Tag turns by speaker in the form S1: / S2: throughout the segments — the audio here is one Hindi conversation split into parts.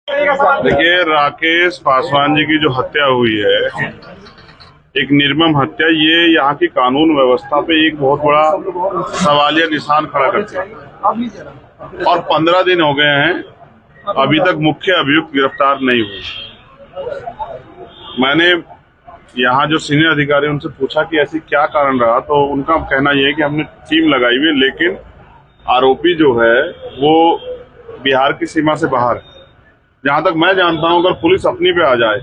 S1: देखिए, राकेश पासवान जी की जो हत्या हुई है, एक निर्मम हत्या, ये यहाँ की कानून व्यवस्था पे एक बहुत बड़ा सवालिया निशान खड़ा करती है। और 15 दिन हो गए हैं, अभी तक मुख्य अभियुक्त गिरफ्तार नहीं हुए। मैंने यहाँ जो सीनियर अधिकारी उनसे पूछा कि ऐसी क्या कारण रहा, तो उनका कहना यह है कि हमने टीम लगाई हुई है, लेकिन आरोपी जो है वो बिहार की सीमा से बाहर है। जहां तक मैं जानता हूं, अगर पुलिस अपनी पे आ जाए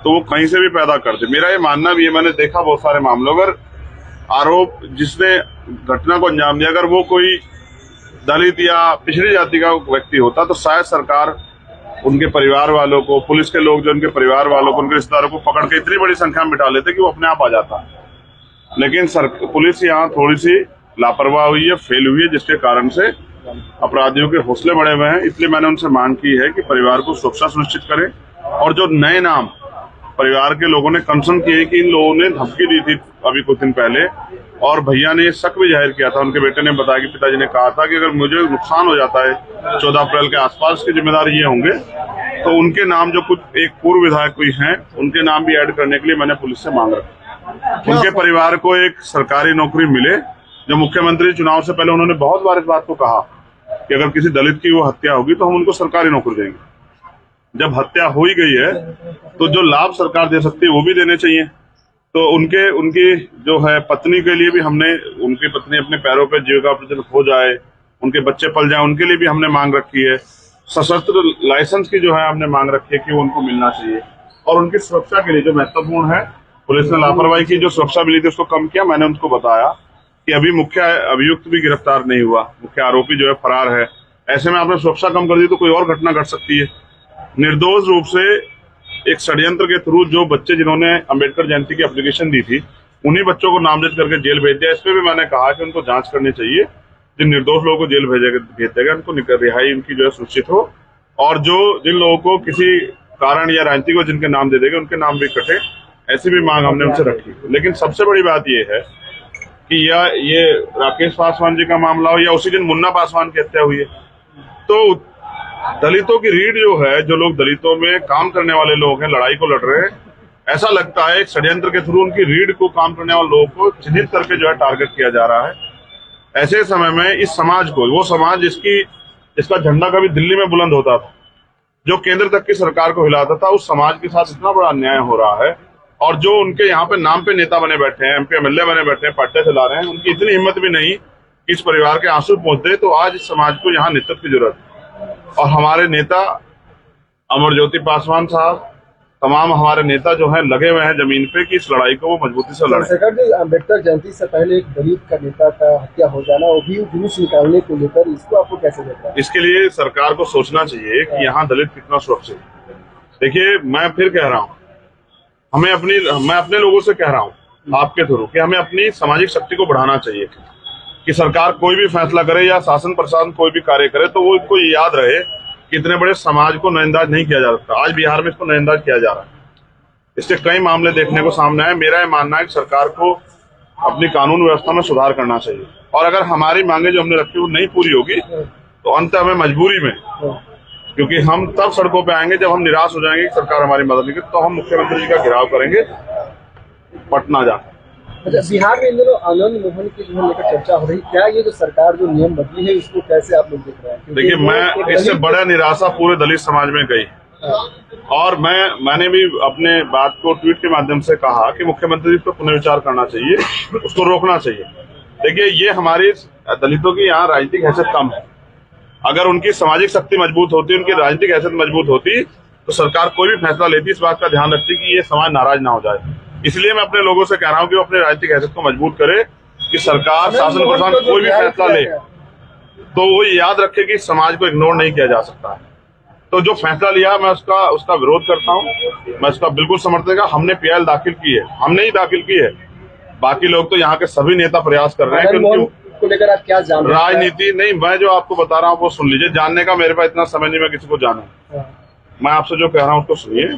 S1: तो वो कहीं से भी पैदा कर दे। मेरा ये मानना भी है, मैंने देखा बहुत सारे मामलों, अगर आरोप जिसने घटना को अंजाम दिया अगर वो कोई दलित या पिछड़ी जाति का व्यक्ति होता तो शायद सरकार उनके परिवार वालों को, पुलिस के लोग जो उनके परिवार वालों को, उनके रिश्तेदारों को पकड़ के इतनी बड़ी संख्या में बिठा लेते कि वो अपने आप आ जाता। लेकिन पुलिस यहाँ थोड़ी सी लापरवाह हुई है, फेल हुई है, जिसके कारण से अपराधियों के हौसले बढ़े हुए हैं। इसलिए मैंने उनसे मांग की है कि परिवार को सुरक्षा सुनिश्चित करें, और जो नए नाम परिवार के लोगों ने कंसर्न किए कि इन लोगों ने धमकी दी थी अभी कुछ दिन पहले, और भैया ने शक भी जाहिर किया था, उनके बेटे ने बताया कि पिताजी ने कहा था कि अगर मुझे नुकसान हो जाता है 14 अप्रैल के आसपास, के जिम्मेदार ये होंगे। तो उनके नाम जो कुछ एक पूर्व विधायक कोई हैं, उनके नाम भी ऐड करने के लिए मैंने पुलिस से मांग रखी। उनके परिवार को एक सरकारी नौकरी मिले। जो मुख्यमंत्री चुनाव से पहले उन्होंने बहुत बार इस बात को कहा कि अगर किसी दलित की वो हत्या होगी तो हम उनको सरकारी नौकरी देंगे। जब हत्या हो ही गई है तो जो लाभ सरकार दे सकती है वो भी देने चाहिए। तो उनकी जो है पत्नी के लिए भी हमने, उनकी पत्नी अपने पैरों पे जीविका हो जाए, उनके बच्चे पल जाए, उनके लिए भी हमने मांग रखी है। सशस्त्र लाइसेंस की जो है हमने मांग रखी है कि वो उनको मिलना चाहिए। और उनकी सुरक्षा के लिए जो महत्वपूर्ण है, पुलिस ने लापरवाही की, जो सुरक्षा मिली थी उसको कम किया। मैंने उनको बताया कि अभी मुख्य अभियुक्त भी गिरफ्तार नहीं हुआ, मुख्य आरोपी जो है फरार है। ऐसे में आपने सुरक्षा कम कर दी तो कोई और घटना घट सकती है। निर्दोष रूप से एक षड्यंत्र के थ्रू जो बच्चे जिन्होंने अंबेडकर जयंती की एप्लीकेशन दी थी, उन्हीं बच्चों को नामजद करके जेल भेज दिया। इस पे भी मैंने कहा कि उनको जांच करनी चाहिए, जिन निर्दोष लोगों को जेल भेज देगा उनको रिहाई उनकी जो है सुनिश्चित हो, और जो जिन लोगों को किसी कारण या राजनीति को जिनके नाम दे देंगे उनके नाम भी कटे। ऐसी भी मांग हमने उनसे रखी। लेकिन सबसे बड़ी बात यह है कि ये राकेश पासवान जी का मामला हो या उसी दिन मुन्ना पासवान की हत्या हुई है, तो दलितों की रीढ़ जो है, जो लोग दलितों में काम करने वाले लोग हैं, लड़ाई को लड़ रहे हैं, ऐसा लगता है एक षड्यंत्र के थ्रू उनकी रीढ़ को, काम करने वाले लोगों को चिन्हित करके जो है टारगेट किया जा रहा है। ऐसे समय में इस समाज को, वो समाज जिसका झंडा कभी दिल्ली में बुलंद होता था, जो केंद्र तक की सरकार को हिलाता था, उस समाज के साथ इतना बड़ा अन्याय हो रहा है। और जो उनके यहाँ पे नाम पे नेता बने बैठे हैं, एमपी एमएलए बने बैठे हैं, पार्टियां चला रहे हैं, उनकी इतनी हिम्मत भी नहीं कि इस परिवार के आंसू पहुंचते। तो आज इस समाज को यहाँ नेतृत्व की जरूरत है, और हमारे नेता अमरज्योति पासवान साहब, तमाम हमारे नेता जो हैं लगे हुए हैं जमीन पे कि इस लड़ाई को वो मजबूती से लड़ें।
S2: अम्बेडकर जयंती से पहले एक दलित का नेता का हत्या हो जाना, वो भी जुलूस निकालने को लेकर, इसको आपको कैसे देखते हैं?
S1: इसके लिए सरकार को सोचना चाहिए कि यहाँ दलित कितना सुरक्षित है। देखिए, मैं फिर कह रहा हूँ, मैं अपने लोगों से कह रहा हूँ आपके थ्रू कि हमें अपनी सामाजिक शक्ति को बढ़ाना चाहिए कि सरकार कोई भी फैसला करे या शासन प्रशासन कोई भी कार्य करे तो वो इसको याद रहे कि इतने बड़े समाज को नजरअंदाज नहीं किया जा सकता। आज बिहार में इसको नजरअंदाज किया जा रहा है। इससे कई मामले देखने को सामने आए। मेरा यह मानना है कि सरकार को अपनी कानून व्यवस्था में सुधार करना चाहिए, और अगर हमारी मांगे जो हमने रखी वो नहीं पूरी होगी तो अंत हमें मजबूरी में, क्योंकि हम तब सड़कों पे आएंगे जब हम निराश हो जाएंगे कि सरकार हमारी मदद नहीं करती, तो हम मुख्यमंत्री जी का घेराव करेंगे पटना जाकर।
S2: अच्छा, बिहार में इन दोनों आनंद मोहन की जो लेकर चर्चा हो रही, क्या ये जो सरकार जो नियम बदली है इसको कैसे आप लोग देख रहे हैं?
S1: देखिए, मैं इससे बड़ा निराशा पूरे दलित समाज में गई, और मैंने भी अपने बात को ट्वीट के माध्यम से कहा कि मुख्यमंत्री जी को पुनर्विचार करना चाहिए, उसको रोकना चाहिए। देखिए, ये हमारी दलितों की यहाँ राजनीतिक हैसियत कम है। अगर उनकी सामाजिक शक्ति मजबूत होती, उनकी राजनीतिक हैसियत मजबूत होती, तो सरकार कोई भी फैसला लेती इस बात का ध्यान रखती कि ये समाज नाराज ना हो जाए। इसलिए मैं अपने लोगों से कह रहा हूं कि वो अपने राजनीतिक हैसियत को मजबूत करे कि सरकार, शासन प्रशासन कोई भी फैसला ले तो वो याद रखे कि समाज को इग्नोर नहीं किया जा सकता है। तो जो फैसला लिया मैं उसका विरोध करता हूं, मैं उसका बिल्कुल समर्थन करूंगा। हमने पीएल दाखिल की है, हमने ही दाखिल की है, बाकी लोग तो यहाँ के सभी नेता प्रयास कर रहे हैं कि
S2: को लेकर आप क्या जान रहे हैं?
S1: राजनीति नहीं, मैं जो आपको बता रहा हूँ वो सुन लीजिए। जानने का मेरे पास इतना समय नहीं मैं किसी को जानूं। मैं आपसे जो कह रहा हूँ उसको सुनिए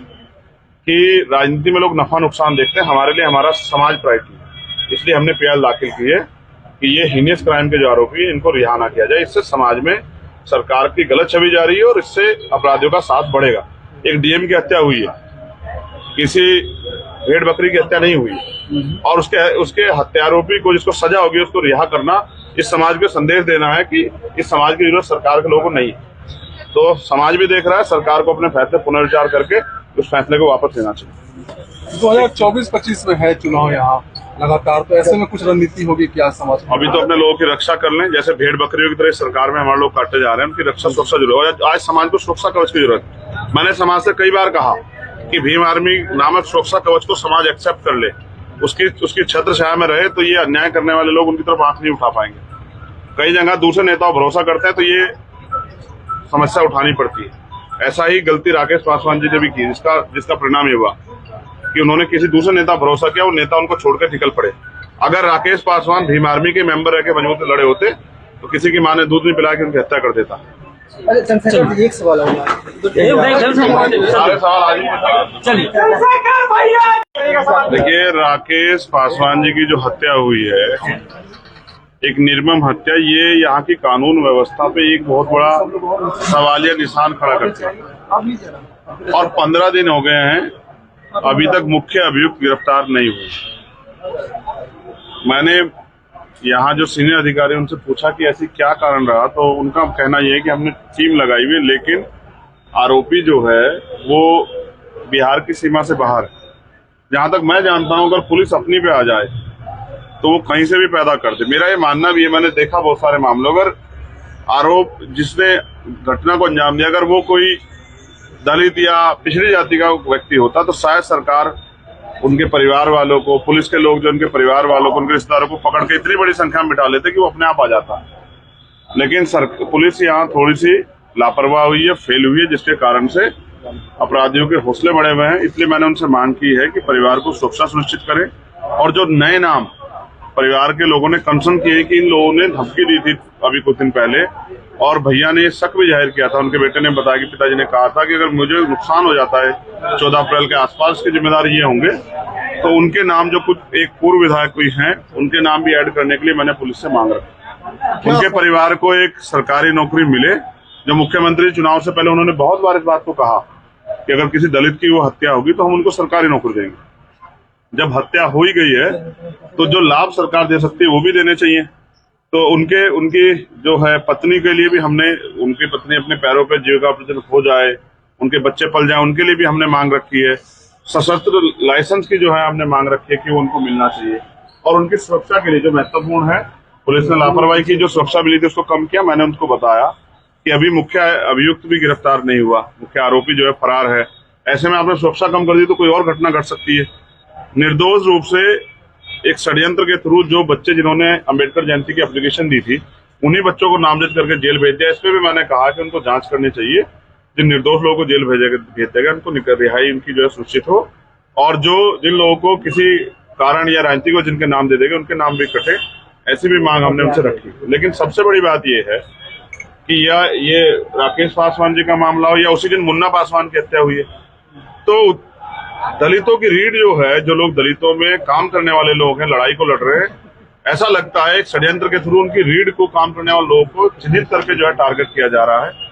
S1: कि राजनीति में लोग नफा नुकसान देखते हैं, हमारे लिए हमारा समाज प्रायोरिटी है। इसलिए हमने पीएल दाखिल की है कि ये हीनियस क्राइम के जो आरोपी है इनको रिहा ना किया जाए। इससे समाज में सरकार की गलत छवि जा रही है और इससे अपराधियों का साथ बढ़ेगा। एक डीएम की हत्या हुई है, किसी भेड़ बकरी की हत्या नहीं हुई, और उसके हत्यारोपी को जिसको सजा होगी उसको रिहा करना इस समाज को संदेश देना है कि इस समाज की जरूरत सरकार के लोगों को नहीं। तो समाज भी देख रहा है, सरकार को अपने फैसले पुनर्विचार करके उस फैसले को वापस लेना चाहिए।
S3: 2024-25 में है चुनाव यहाँ लगातार, तो ऐसे में कुछ रणनीति होगी क्या समाज में?
S1: अभी तो अपने लोगों की रक्षा कर लें, जैसे भेड़ बकरियों की तरह सरकार में हमारे लोग काटे जा रहे हैं, उनकी रक्षा सुरक्षा जरूरत है। आज समाज को सुरक्षा कवच की जरूरत है। मैंने समाज से कई बार कहा कि भीम आर्मी नामक सुरक्षा कवच को समाज एक्सेप्ट कर ले, उसकी छत्र छाया में रहे, तो ये अन्याय करने वाले लोग उनकी तरफ आंख नहीं उठा पाएंगे। कई जगह दूसरे नेताओं भरोसा करते हैं तो ये समस्या उठानी पड़ती है। ऐसा ही गलती राकेश पासवान जी ने भी की, जिसका परिणाम ये हुआ कि उन्होंने किसी दूसरे नेता भरोसा किया, वो नेता उनको छोड़कर निकल पड़े। अगर राकेश पासवान भीम आर्मी के मेंबर रह के मजबूत लड़े होते तो किसी की मां ने दूध नहीं पिला के उनकी हत्या कर देता।
S2: अरे चंद्रशेखर जी, एक सवाल होगा,
S1: सारे सवाल आज ही देखिए, राकेश पासवान जी की जो हत्या हुई है, एक निर्मम हत्या, ये यहाँ की कानून व्यवस्था पे एक बहुत बड़ा सवालिया निशान खड़ा करती है। और 15 दिन हो गए हैं, अभी तक मुख्य अभियुक्त गिरफ्तार नहीं हुए। मैंने यहाँ जो सीनियर अधिकारी उनसे पूछा कि ऐसी क्या कारण रहा, तो उनका कहना यह है कि हमने टीम लगाई हुई है, लेकिन आरोपी जो है वो बिहार की सीमा से बाहर है। जहां तक मैं जानता हूं, अगर पुलिस अपनी पे आ जाए तो वो कहीं से भी पैदा कर दे। मेरा ये मानना भी है, मैंने देखा बहुत सारे मामलों, अगर आरोप जिसने घटना को अंजाम दिया अगर वो कोई दलित या पिछड़ी जाति का व्यक्ति होता तो शायद सरकार उनके परिवार वालों को, पुलिस के लोग जो उनके परिवार वालों को, उनके रिश्तेदारों को पकड़ के इतनी बड़ी संख्या में बिठा लेते कि वो अपने आप आ जाता। लेकिन पुलिस यहाँ थोड़ी सी लापरवाह हुई है, फेल हुई है, जिसके कारण से अपराधियों के हौसले बढ़े हुए हैं। इसलिए मैंने उनसे मांग की है कि परिवार को सुरक्षा सुनिश्चित करें, और जो नए नाम परिवार के लोगों ने कंसर्न किए कि इन लोगों ने धमकी दी थी अभी कुछ दिन पहले, और भैया ने शक भी जाहिर किया था, उनके बेटे ने बताया कि पिताजी ने कहा था कि अगर मुझे नुकसान हो जाता है 14 अप्रैल के आसपास के जिम्मेदार ये होंगे, तो उनके नाम जो कुछ एक पूर्व विधायक कोई हैं उनके नाम भी ऐड करने के लिए मैंने पुलिस से मांग रखी। उनके परिवार को एक सरकारी नौकरी मिले। जो मुख्यमंत्री चुनाव से पहले उन्होंने बहुत बार इस बात को कहा कि अगर किसी दलित की वो हत्या होगी तो हम उनको सरकारी नौकरी देंगे। जब हत्या हो ही गई है तो जो लाभ सरकार दे सकती है वो भी देने चाहिए। तो उनकी जो है पत्नी के लिए भी हमने, उनकी पत्नी अपने पैरों पे जीविका अर्जन हो जाए, उनके बच्चे पल जाए, उनके लिए भी हमने मांग रखी है। सशस्त्र लाइसेंस की जो है हमने मांग रखी है कि वो उनको मिलना चाहिए। और उनकी सुरक्षा के लिए जो महत्वपूर्ण है, पुलिस ने लापरवाही की, जो सुरक्षा मिली थी उसको कम किया। मैंने उनको बताया कि अभी मुख्य अभियुक्त भी गिरफ्तार नहीं हुआ, मुख्य आरोपी जो है फरार है। ऐसे में आपने सुरक्षा कम कर दी तो कोई और घटना घट सकती है। निर्दोष रूप से एक षड्यंत्र के थ्रू जो बच्चे जिन्होंने अंबेडकर जयंती की एप्लीकेशन दी थी, उन्हीं बच्चों को नामजद करके जेल भेज दिया। इस पे भी मैंने कहा कि उनको जांच करनी चाहिए। जिन निर्दोष लोगों को जेल भेज देगा उनको रिहाई उनकी जो है सुनिश्चित हो, और जिन लोगों को किसी कारण या राजनीति को जिनके नाम दे देंगे उनके नाम भी कटे, ऐसी भी मांग हमने उनसे रखी। लेकिन सबसे बड़ी बात यह है कि ये राकेश पासवान जी का मामला हो या उसी दिन मुन्ना पासवान की हत्या हुई है, तो दलितों की रीढ़ जो है, जो लोग दलितों में काम करने वाले लोग हैं, लड़ाई को लड़ रहे हैं, ऐसा लगता है एक षड्यंत्र के थ्रू उनकी रीढ़ को, काम करने वाले लोगों को चिन्हित करके जो है टारगेट किया जा रहा है।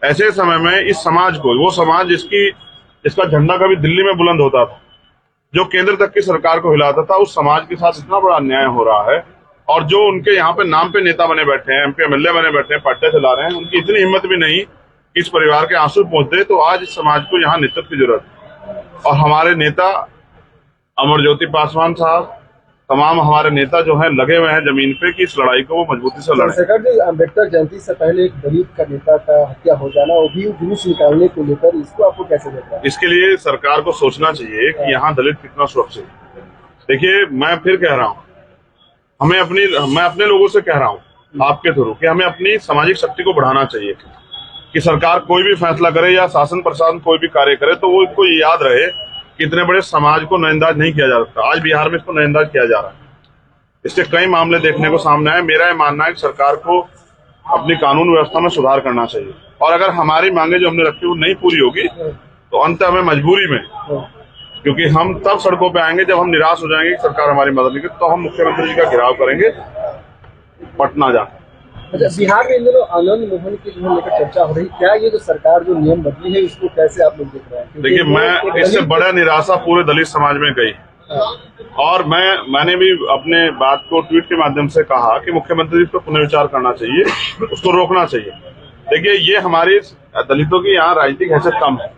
S1: ऐसे समय में इस समाज को, वो समाज जिसका झंडा कभी दिल्ली में बुलंद होता था, जो केंद्र तक की सरकार को हिलाता था, उस समाज के साथ इतना बड़ा अन्याय हो रहा है। और जो उनके यहाँ पे नाम पे नेता बने बैठे हैं, MP MLA बने बैठे हैं, पार्टियां चला रहे हैं, उनकी इतनी हिम्मत भी नहीं कि इस परिवार के आंसू पहुंच दे। तो आज इस समाज को यहाँ नेतृत्व की जरूरत है, और हमारे नेता अमरज्योति पासवान साहब, तमाम हमारे नेता जो हैं लगे हुए हैं जमीन पे कि इस लड़ाई को वो मजबूती से लड़ें।
S2: चंद्रशेखर जी, अम्बेडकर जयंती से पहले एक दलित का नेता का हत्या हो जाना, वो भी जुलूस निकालने को लेकर, इसको आपको कैसे देखते हैं?
S1: इसके लिए सरकार को सोचना चाहिए कि यहाँ दलित कितना सुरक्षित है। देखिए, मैं फिर कह रहा हूँ, मैं अपने लोगों से कह रहा हूँ आपके थ्रू कि हमें अपनी सामाजिक शक्ति को बढ़ाना चाहिए कि सरकार कोई भी फैसला करे या शासन प्रशासन कोई भी कार्य करे तो वो इसको याद रहे कि इतने बड़े समाज को नजरअंदाज नहीं किया जा सकता। आज बिहार में इसको नजरअंदाज किया जा रहा है। इससे कई मामले देखने को सामने आए। मेरा ये मानना है कि सरकार को अपनी कानून व्यवस्था में सुधार करना चाहिए, और अगर हमारी मांगे जो हमने रखी वो नहीं पूरी होगी तो अंत हमें मजबूरी में, क्योंकि हम तब सड़कों पे आएंगे जब हम निराश हो जाएंगे कि सरकार हमारी मदद नहीं करती, तो हम मुख्यमंत्री जी का घेराव करेंगे पटना जाकर।
S2: अच्छा, बिहार में इन दिनों आनंद मोहन की जो है लेकर चर्चा हो रही, क्या ये जो सरकार जो नियम बदली है इसको कैसे आप लोग देख रहे हैं? क्योंकि
S1: देखिए,
S2: वो
S1: मैं
S2: एक
S1: इससे
S2: दलित-
S1: बड़ा निराशा पूरे दलित समाज में गई और मैंने भी अपने बात को ट्वीट के माध्यम से कहा कि मुख्यमंत्री इस पर पुनर्विचार करना चाहिए, उसको रोकना चाहिए। देखिए, ये हमारी दलितों की यहाँ राजनीतिक हैसियत कम है।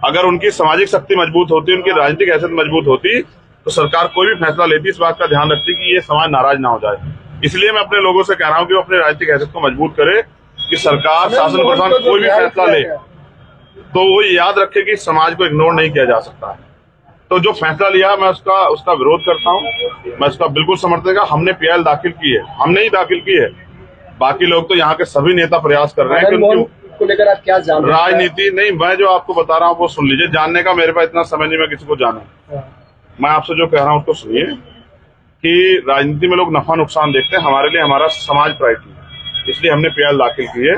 S1: अगर उनकी सामाजिक शक्ति मजबूत होती, उनकी राजनीतिक हैसियत मजबूत होती, तो सरकार कोई भी फैसला लेती इस बात का ध्यान रखती कि ये समाज नाराज ना हो जाए। इसलिए मैं अपने लोगों से कह रहा हूं कि वो अपनी राजनीतिक हैसियत को मजबूत करे कि सरकार, शासन प्रशासन कोई भी फैसला ले तो वो याद रखे कि समाज को इग्नोर नहीं किया जा सकता है। तो जो फैसला लिया, मैं उसका विरोध करता हूं, मैं उसका बिल्कुल समर्थन का। हमने पीएल दाखिल की है, हमने ही दाखिल की है, बाकी लोग तो यहाँ के सभी नेता प्रयास कर रहे हैं कि
S2: आनंद मोहन
S1: उनकी
S2: को लेकर आप क्या जान रहे हैं?
S1: राजनीति नहीं, मैं जो आपको बता रहा हूँ वो सुन लीजिए। जानने का मेरे पास इतना समय नहीं मैं किसी को जानूं। मैं आपसे जो कह रहा हूँ उसको सुनिए कि राजनीति में लोग नफा नुकसान देखते हैं, हमारे लिए हमारा समाज प्रायोरिटी है। इसलिए हमने पीएल दाखिल की है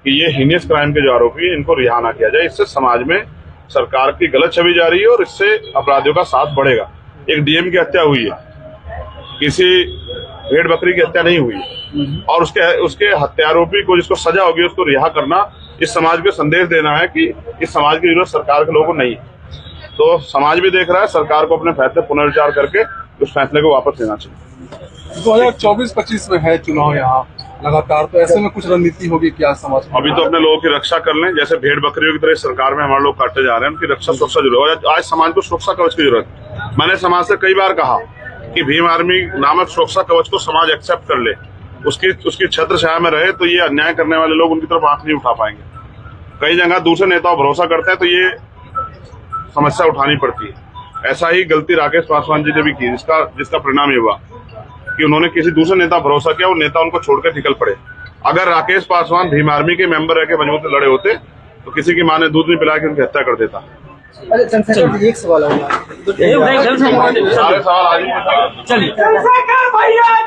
S1: कि ये हीनियस क्राइम के जो आरोपी हैं इनको रिहा ना किया जाए। इससे समाज में सरकार की गलत छवि जा रही है और इससे अपराधियों का साथ बढ़ेगा। एक डीएम की हत्या हुई है, किसी भेड़ बकरी की हत्या नहीं हुई, और उसके हत्यारोपी को जिसको सजा होगी उसको रिहा करना इस समाज को संदेश देना है कि इस समाज की जरूरत सरकार के लोगों को नहीं है। तो समाज भी देख रहा है, सरकार को अपने फैसले पुनर्विचार करके उस फैसले को वापस लेना चाहिए।
S3: 2024-25 में है चुनाव यहाँ लगातार, तो ऐसे में कुछ रणनीति होगी क्या समाज में?
S1: अभी तो अपने लोगों की रक्षा कर लें, जैसे भेड़ बकरियों की तरह सरकार में हमारे लोग काटे जा रहे हैं, उनकी रक्षा सुरक्षा जरूर है। आज समाज को सुरक्षा कवच की जरूरत है। मैंने समाज से कई बार कहा कि भीम आर्मी नामक सुरक्षा कवच को समाज एक्सेप्ट कर ले, उसकी छत्र छाया में रहे, तो ये अन्याय करने वाले लोग उनकी तरफ आंख नहीं उठा पाएंगे। कई जगह दूसरे नेताओं भरोसा करते हैं तो ये समस्या उठानी पड़ती है। ऐसा ही गलती राकेश पासवान जी ने भी की, जिसका परिणाम ये हुआ कि उन्होंने किसी दूसरे नेता भरोसा किया, वो नेता उनको छोड़कर निकल पड़े। अगर राकेश पासवान भीम आर्मी के मेंबर रह के मजबूत से लड़े होते तो किसी की मां ने दूध नहीं पिला के उनकी हत्या कर देता।
S2: अरे चंद्रशेखर जी, एक सवाल होगा,
S1: सारे सवाल आज ही
S4: चलिए